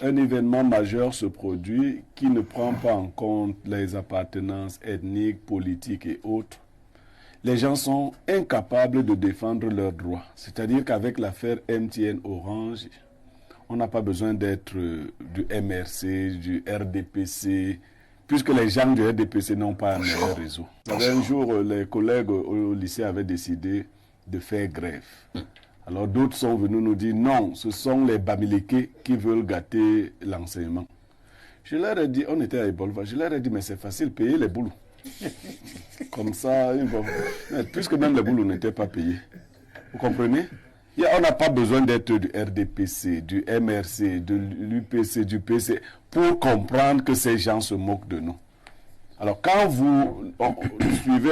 un événement majeur se produit qui ne prend pas en compte les appartenances ethniques, politiques et autres, les gens sont incapables de défendre leurs droits. C'est-à-dire qu'avec l'affaire MTN Orange, on n'a pas besoin d'être du MRC, du RDPC, puisque les gens du RDPC n'ont pas un meilleur réseau. Un jour, les collègues au lycée avaient décidé de faire grève. Alors d'autres sont venus nous dire non, ce sont les Bamileke qui veulent gâter l'enseignement. Je leur ai dit, on était à Ebolva, je leur ai dit mais c'est facile, payer les boulots. Comme ça, puisque même les boulots n'étaient pas payés. Vous comprenez? On n'a pas besoin d'être du RDPC, du MRC, de l'UPC, du PC pour comprendre que ces gens se moquent de nous. Alors quand vous suivez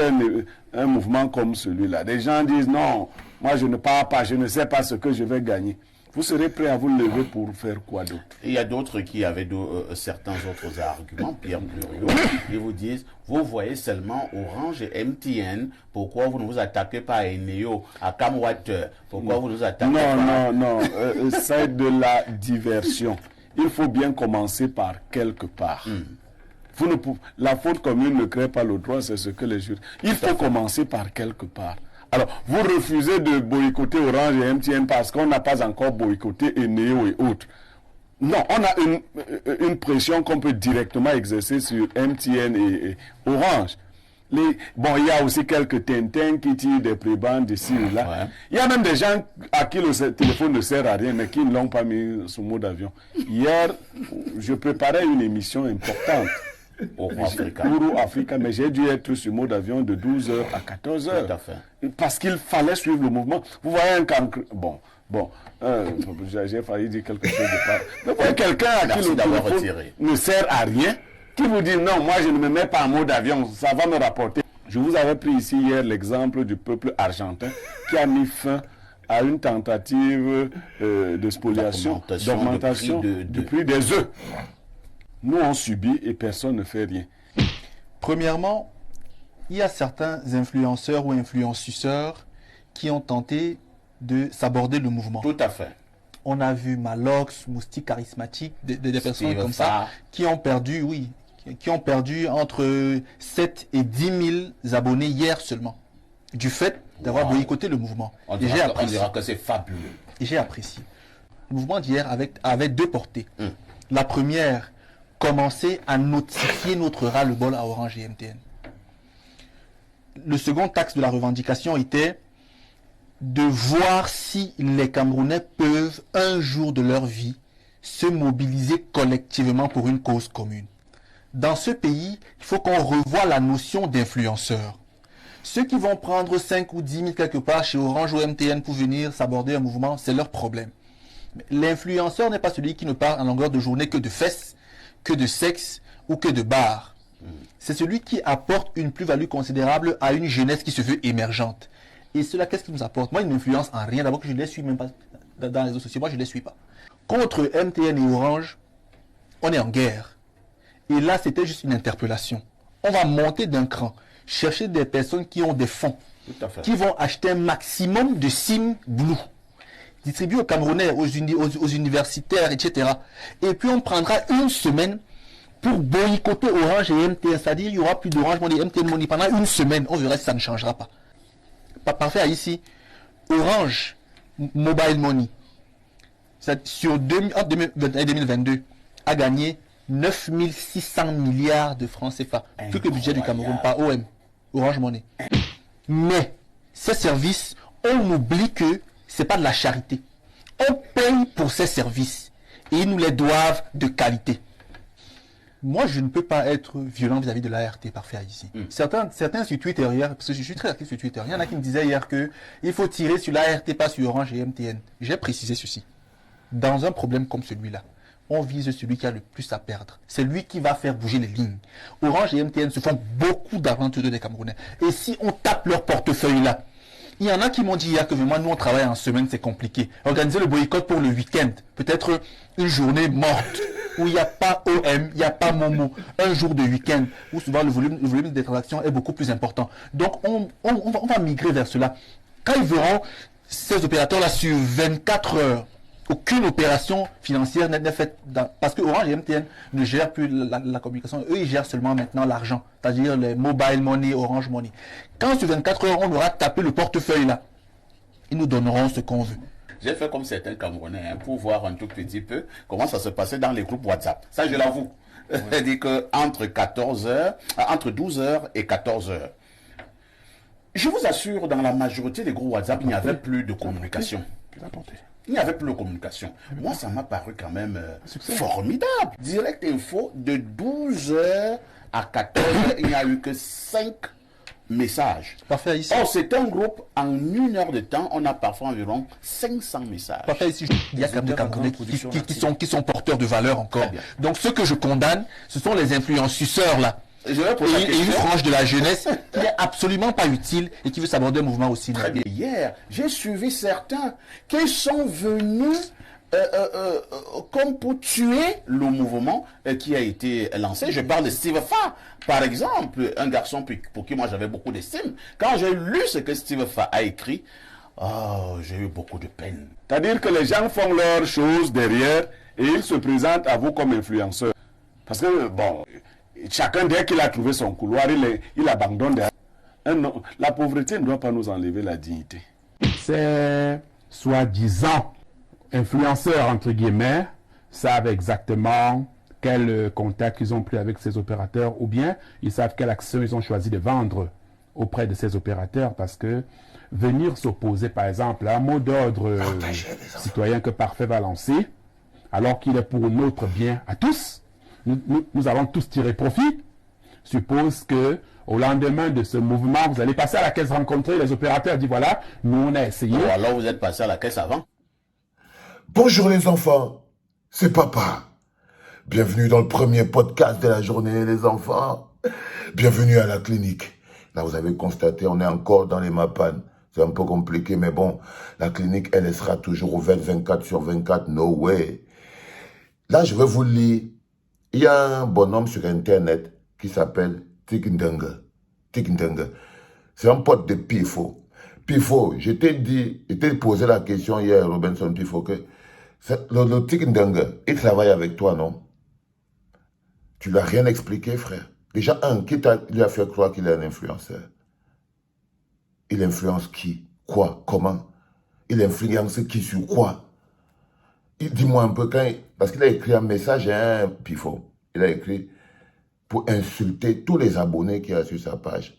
un mouvement comme celui-là, des gens disent non, moi je ne pars pas, je ne sais pas ce que je vais gagner. Vous serez prêt à vous lever pour faire quoi d'autre? Il y a d'autres qui avaient certains autres arguments, Pierre Bluriot. Ils vous disent, vous voyez seulement Orange et MTN, pourquoi vous ne vous attaquez pas à Eneo, à Camwater? Pourquoi vous nous attaquez pas? Non, c'est de la diversion. Il faut bien commencer par quelque part. La faute commune ne crée pas le droit, c'est ce que les juristes... Il faut commencer par quelque part. Alors, vous refusez de boycotter Orange et MTN parce qu'on n'a pas encore boycotté Eneo et autres. Non, on a une pression qu'on peut directement exercer sur MTN et Orange. Bon, il y a aussi quelques Tintins qui tirent des prébendes d'ici ou là. Ouais. Il y a même des gens à qui le téléphone ne sert à rien, mais qui ne l'ont pas mis sous mode d'avion. Hier, je préparais une émission importante. Au Africa, mais j'ai dû être sur mode d'avion de 12h à 14h. Tout à fait. Parce qu'il fallait suivre le mouvement. Vous voyez un cancre... j'ai failli dire quelque chose de pas... Mais vous voyez quelqu'un à qui le téléphone ne sert à rien, qui vous dit non, moi je ne me mets pas en mode d'avion, ça va me rapporter. Je vous avais pris ici hier l'exemple du peuple argentin qui a mis fin à une tentative de spoliation, d'augmentation du prix des œufs. Nous, on subit et personne ne fait rien. Premièrement, il y a certains influenceurs ou influenceurs qui ont tenté de s'aborder le mouvement. Tout à fait. On a vu Malox, Moustique Charismatique, des personnes comme ça, qui ont perdu, entre 7 et 10 000 abonnés hier seulement, du fait d'avoir boycotté le mouvement. On dira que c'est fabuleux. Et j'ai apprécié. Le mouvement d'hier avait deux portées. La première, commencer à notifier notre ras-le-bol à Orange et MTN. Le second axe de la revendication était de voir si les Camerounais peuvent, un jour de leur vie, se mobiliser collectivement pour une cause commune. Dans ce pays, il faut qu'on revoie la notion d'influenceur. Ceux qui vont prendre 5 ou 10 000 quelque part chez Orange ou MTN pour venir s'aborder un mouvement, c'est leur problème. L'influenceur n'est pas celui qui ne parle en longueur de journée que de fesses, que de sexe ou que de bar. C'est celui qui apporte une plus-value considérable à une jeunesse qui se veut émergente. Et cela, qu'est-ce qui nous apporte? Moi, il ne m'influence en rien. D'abord que je ne les suis même pas dans les réseaux sociaux. Moi, je ne les suis pas. Contre MTN et Orange, on est en guerre. Et là, c'était juste une interpellation. On va monter d'un cran, chercher des personnes qui ont des fonds, qui vont acheter un maximum de SIM Blue, distribué aux Camerounais, aux universitaires, etc. Et puis on prendra une semaine pour boycotter Orange et MTN. C'est-à-dire qu'il n'y aura plus d'Orange Money, MTN Money pendant une semaine. On verra si ça ne changera pas. Parfait ici. Orange Mobile Money, sur 2022, a gagné 9 600 milliards de francs CFA. Plus que le budget du Cameroun, pas OM, Orange Money. Mais ces services, on oublie que c'est pas de la charité. On paye pour ces services et ils nous les doivent de qualité. Moi, je ne peux pas être violent vis-à-vis de l'ART parfait ici. Certains sur Twitter hier, parce que je suis très actif sur Twitter, il y en a qui me disaient hier qu'il faut tirer sur l'ART, pas sur Orange et MTN. J'ai précisé ceci. Dans un problème comme celui-là, on vise celui qui a le plus à perdre. C'est lui qui va faire bouger les lignes. Orange et MTN se font beaucoup d'argent tous deux des Camerounais. Et si on tape leur portefeuille là, il y en a qui m'ont dit hier que vraiment nous on travaille en semaine, c'est compliqué. Organiser le boycott pour le week-end, peut-être une journée morte, où il n'y a pas OM, il n'y a pas Momo, un jour de week-end, où souvent le volume des transactions est beaucoup plus important. Donc on va migrer vers cela. Quand ils verront ces opérateurs-là sur 24 heures, aucune opération financière n'est faite parce que Orange et MTN ne gèrent plus la communication. Eux, ils gèrent seulement maintenant l'argent, c'est-à-dire les mobile money, Orange Money. Quand sur 24 heures, on aura tapé le portefeuille là, ils nous donneront ce qu'on veut. J'ai fait comme certains Camerounais pour voir un tout petit peu comment ça se passait dans les groupes WhatsApp. Ça, je l'avoue. C'est-à-dire qu'entre 12h et 14h, je vous assure, dans la majorité des groupes WhatsApp, il n'y avait plus de communication. Il n'y avait plus de communication. Moi, ça m'a paru quand même formidable. Direct Info, de 12h à 14h, il n'y a eu que 5 messages. Parfait, ici. Oh, c'est un groupe, en 1 heure de temps, on a parfois environ 500 messages. Parfait, ici. Il y a quand même des Camerounais qui sont porteurs de valeur encore. Donc, ce que je condamne, ce sont les influenceurs là. Et une frange de la jeunesse qui n'est absolument pas utile et qui veut s'aborder un mouvement aussi. Très bien. Hier, j'ai suivi certains qui sont venus comme pour tuer le mouvement qui a été lancé. Je parle de Steve Fa, par exemple, un garçon pour qui moi j'avais beaucoup d'estime. Quand j'ai lu ce que Steve Fa a écrit, j'ai eu beaucoup de peine. C'est-à-dire que les gens font leurs choses derrière et ils se présentent à vous comme influenceurs. Parce que, bon, chacun, dès qu'il a trouvé son couloir, il abandonne derrière. La pauvreté ne doit pas nous enlever la dignité. Ces soi-disant influenceurs, entre guillemets, savent exactement quel contact ils ont pris avec ces opérateurs, ou bien ils savent quelle action ils ont choisi de vendre auprès de ces opérateurs, parce que venir s'opposer, par exemple, à un mot d'ordre citoyen que Parfait va lancer, alors qu'il est pour notre bien à tous, nous allons tous tirer profit, suppose que au lendemain de ce mouvement, vous allez passer à la caisse rencontrer les opérateurs, dit voilà, nous on a essayé. Ou alors vous êtes passé à la caisse avant. Bonjour les enfants, c'est papa. Bienvenue dans le premier podcast de la journée les enfants. Bienvenue à la clinique. Là vous avez constaté, on est encore dans les Mapan. C'est un peu compliqué mais bon, la clinique elle sera toujours ouverte 24/24, no way. Là je vais vous lire, il y a un bonhomme sur internet qui s'appelle Tikindenge. C'est un pote de Pifo. Pifo, je t'ai posé la question hier, Robinson Pifo, que le Tikindenge, il travaille avec toi, non? Tu lui as rien expliqué, frère. Déjà, qui lui a fait croire qu'il est un influenceur? Il influence qui? Quoi? Comment? Il influence qui sur quoi? Dis-moi un peu, parce qu'il a écrit un message à un Pifo. Il a écrit pour insulter tous les abonnés qu'il y a sur sa page.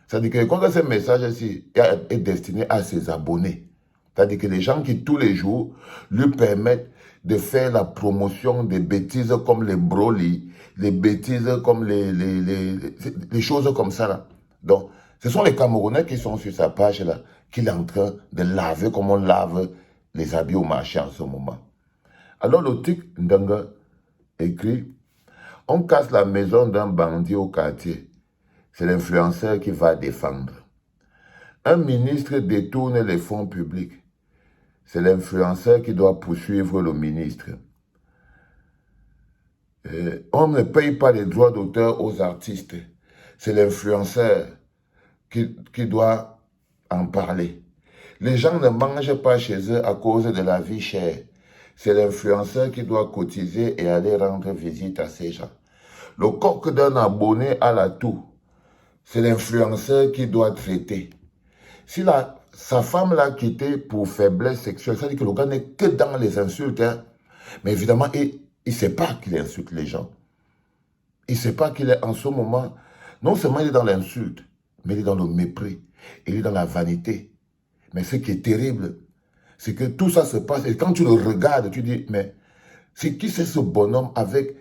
C'est-à-dire que quand ce message-ci est destiné à ses abonnés, c'est-à-dire que les gens qui tous les jours lui permettent de faire la promotion des bêtises comme les brolis, les bêtises comme les choses comme ça là. Donc, ce sont les Camerounais qui sont sur sa page là, qu'il est en train de laver comme on lave les habits au marché en ce moment. Alors le Tikindenge écrit: on casse la maison d'un bandit au quartier. C'est l'influenceur qui va défendre. Un ministre détourne les fonds publics. C'est l'influenceur qui doit poursuivre le ministre. On ne paye pas les droits d'auteur aux artistes. C'est l'influenceur qui doit en parler. Les gens ne mangent pas chez eux à cause de la vie chère. C'est l'influenceur qui doit cotiser et aller rendre visite à ces gens. Le coq d'un abonné à la toux, c'est l'influenceur qui doit traiter. Si sa femme l'a quitté pour faiblesse sexuelle, ça veut dire que le gars n'est que dans les insultes. Hein. Mais évidemment, il ne sait pas qu'il insulte les gens. Il ne sait pas qu'il est en ce moment, non seulement il est dans l'insulte, mais il est dans le mépris, il est dans la vanité. Mais ce qui est terrible, c'est que tout ça se passe, et quand tu le regardes, tu dis, mais c'est qui c'est ce bonhomme avec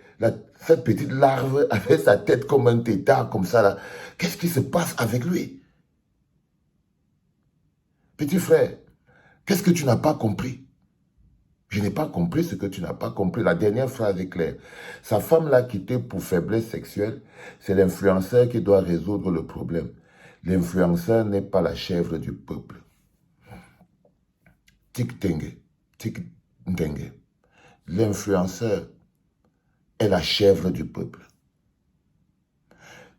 cette petite larve, avec sa tête comme un tétard, comme ça là? Qu'est-ce qui se passe avec lui? Petit frère, qu'est-ce que tu n'as pas compris? Je n'ai pas compris ce que tu n'as pas compris. La dernière phrase est claire. Sa femme l'a quitté pour faiblesse sexuelle. C'est l'influenceur qui doit résoudre le problème. L'influenceur n'est pas la chèvre du peuple. Tikindenge. L'influenceur est la chèvre du peuple.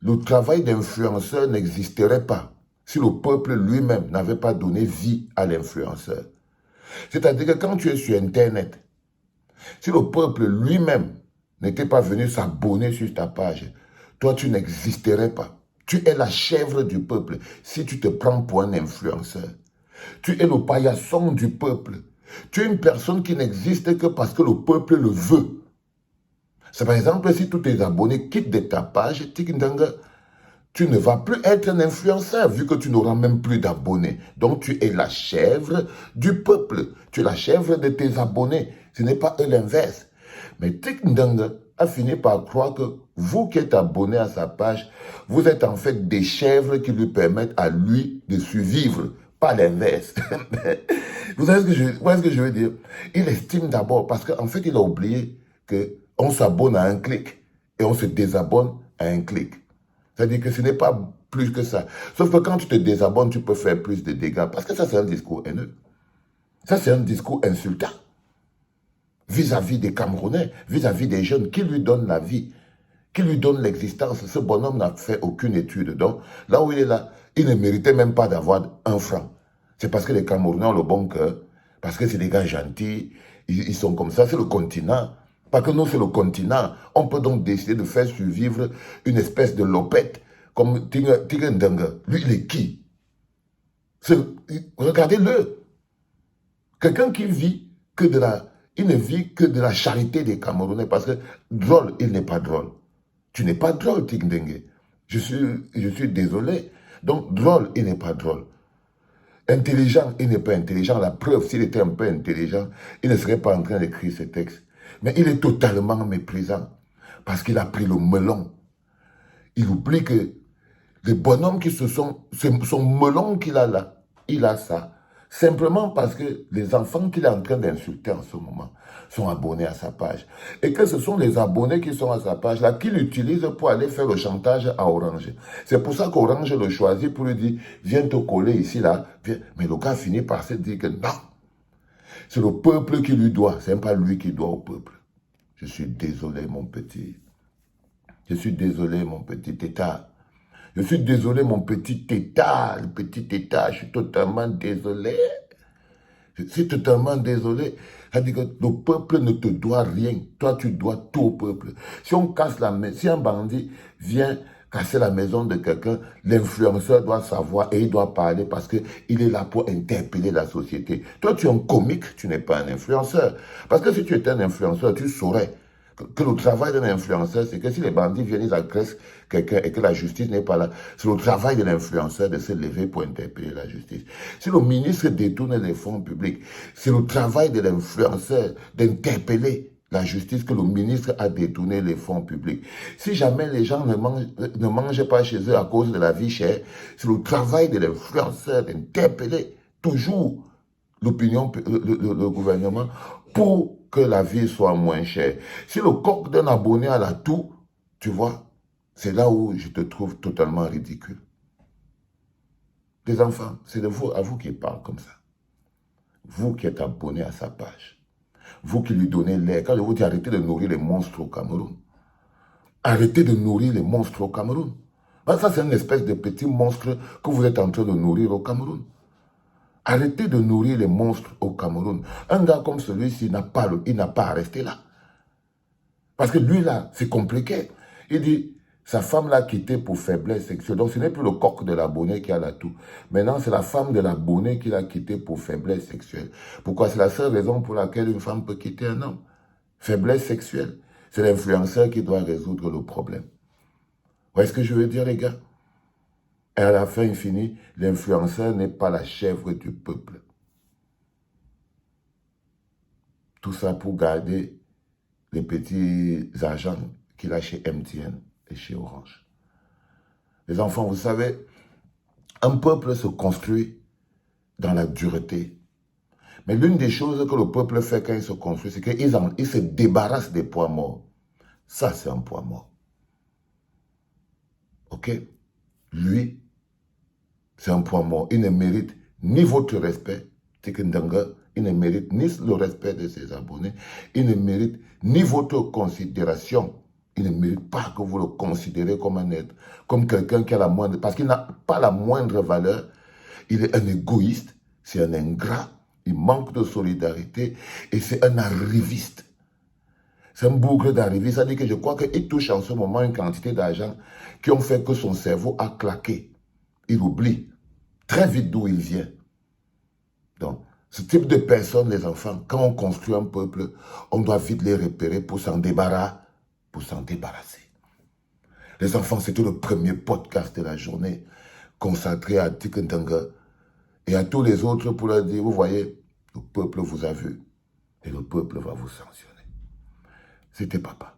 Le travail d'influenceur n'existerait pas si le peuple lui-même n'avait pas donné vie à l'influenceur. C'est-à-dire que quand tu es sur Internet, Si le peuple lui-même n'était pas venu s'abonner sur ta page, toi, tu n'existerais pas. Tu es la chèvre du peuple si tu te prends pour un influenceur. Tu es le paillasson du peuple. Tu es une personne qui n'existe que parce que le peuple le veut. C'est par exemple si tous tes abonnés quittent de ta page, tu ne vas plus être un influenceur vu que tu n'auras même plus d'abonnés. Donc tu es la chèvre du peuple. Tu es la chèvre de tes abonnés. Ce n'est pas l'inverse. Mais Tikndanga a fini par croire que vous qui êtes abonné à sa page, vous êtes en fait des chèvres qui lui permettent à lui de survivre, pas l'inverse. Vous savez ce que je veux dire? Il estime d'abord, parce qu'en fait, il a oublié qu'on s'abonne à un clic et on se désabonne à un clic. C'est-à-dire que ce n'est pas plus que ça. Sauf que quand tu te désabonnes, tu peux faire plus de dégâts. Parce que ça, c'est un discours haineux. Ça, c'est un discours insultant. Vis-à-vis des Camerounais, vis-à-vis des jeunes, qui lui donnent la vie, qui lui donnent l'existence. Ce bonhomme n'a fait aucune étude. Donc, là où il est là, il ne méritait même pas d'avoir un franc. C'est parce que les Camerounais ont le bon cœur, parce que c'est des gars gentils, ils sont comme ça, c'est le continent. Parce que nous, c'est le continent. On peut donc décider de faire survivre une espèce de lopette comme Tigendanga. Lui, il est qui? Regardez-le. Quelqu'un qui vit que de la... Il ne vit que de la charité des Camerounais. Parce que drôle, il n'est pas drôle. Tu n'es pas drôle, Tigendanga. Je suis désolé. Donc, drôle, il n'est pas drôle. Intelligent, il n'est pas intelligent. La preuve, s'il était un peu intelligent, il ne serait pas en train d'écrire ce texte. Mais il est totalement méprisant parce qu'il a pris le melon. Il oublie que les bonhommes qui son melon qu'il a là, il a ça. Simplement parce que les enfants qu'il est en train d'insulter en ce moment sont abonnés à sa page. Et que ce sont les abonnés qui sont à sa page là qu'il utilise pour aller faire le chantage à Orange. C'est pour ça qu'Orange le choisit pour lui dire « Viens te coller ici là. » Mais le gars finit par se dire que non. C'est le peuple qui lui doit. Ce n'est pas lui qui doit au peuple. Je suis désolé, mon petit. Je suis désolé, mon petit tétard. Je suis désolé, mon petit tétard. Le petit tétard, je suis totalement désolé. Je suis totalement désolé. C'est-à-dire que le peuple ne te doit rien. Toi, tu dois tout au peuple. Si on casse la maison, si un bandit vient casser la maison de quelqu'un, l'influenceur doit savoir et il doit parler parce qu'il est là pour interpeller la société. Toi, tu es un comique, tu n'es pas un influenceur. Parce que si tu étais un influenceur, tu saurais que le travail d'un influenceur, c'est que si les bandits viennent, ils agressent quelqu'un et que la justice n'est pas là, c'est le travail de l'influenceur de se lever pour interpeller la justice. Si le ministre détourne les fonds publics, c'est le travail de l'influenceur d'interpeller la justice que le ministre a détourné les fonds publics. Si jamais les gens ne mangent pas chez eux à cause de la vie chère, c'est le travail de l'influenceur d'interpeller toujours l'opinion, le gouvernement pour que la vie soit moins chère. Si le coq d'un abonné a la toux, tu vois, c'est là où je te trouve totalement ridicule. Les enfants, c'est à vous qui parle comme ça. Vous qui êtes abonné à sa page. Vous qui lui donnez l'air. Quand je vous dis arrêtez de nourrir les monstres au Cameroun. Arrêtez de nourrir les monstres au Cameroun. Ben, ça, c'est une espèce de petit monstre que vous êtes en train de nourrir au Cameroun. Arrêtez de nourrir les monstres au Cameroun. Un gars comme celui-ci, il n'a pas à rester là. Parce que lui, là, c'est compliqué. Il dit, sa femme l'a quitté pour faiblesse sexuelle. Donc, ce n'est plus le coq de l'abonné qui a la toux. Maintenant, c'est la femme de l'abonné qui l'a quitté pour faiblesse sexuelle. Pourquoi? C'est la seule raison pour laquelle une femme peut quitter un homme. Faiblesse sexuelle. C'est l'influenceur qui doit résoudre le problème. Vous voyez ce que je veux dire, les gars? Et à la fin infinie, l'influenceur n'est pas la chèvre du peuple. Tout ça pour garder les petits agents qu'il a chez MTN et chez Orange. Les enfants, vous savez, un peuple se construit dans la dureté. Mais l'une des choses que le peuple fait quand il se construit, c'est qu'il se débarrasse des poids morts. Ça, c'est un poids mort. Ok? Lui, c'est un poids mort. Il ne mérite ni votre respect, Tikendanga. Il ne mérite ni le respect de ses abonnés. Il ne mérite ni votre considération. Il ne mérite pas que vous le considérez comme un être, comme quelqu'un qui a la moindre... Parce qu'il n'a pas la moindre valeur. Il est un égoïste, c'est un ingrat. Il manque de solidarité et c'est un arriviste. C'est un boucle d'arrivée. Ça dit que je crois qu'il touche en ce moment une quantité d'argent qui ont fait que son cerveau a claqué. Il oublie très vite d'où il vient. Donc, ce type de personnes, les enfants, quand on construit un peuple, on doit vite les repérer pour s'en débarrasser. Les enfants, c'était le premier podcast de la journée consacré à Tikentanga et à tous les autres pour leur dire, vous voyez, le peuple vous a vu et le peuple va vous sanctionner. C'était papa.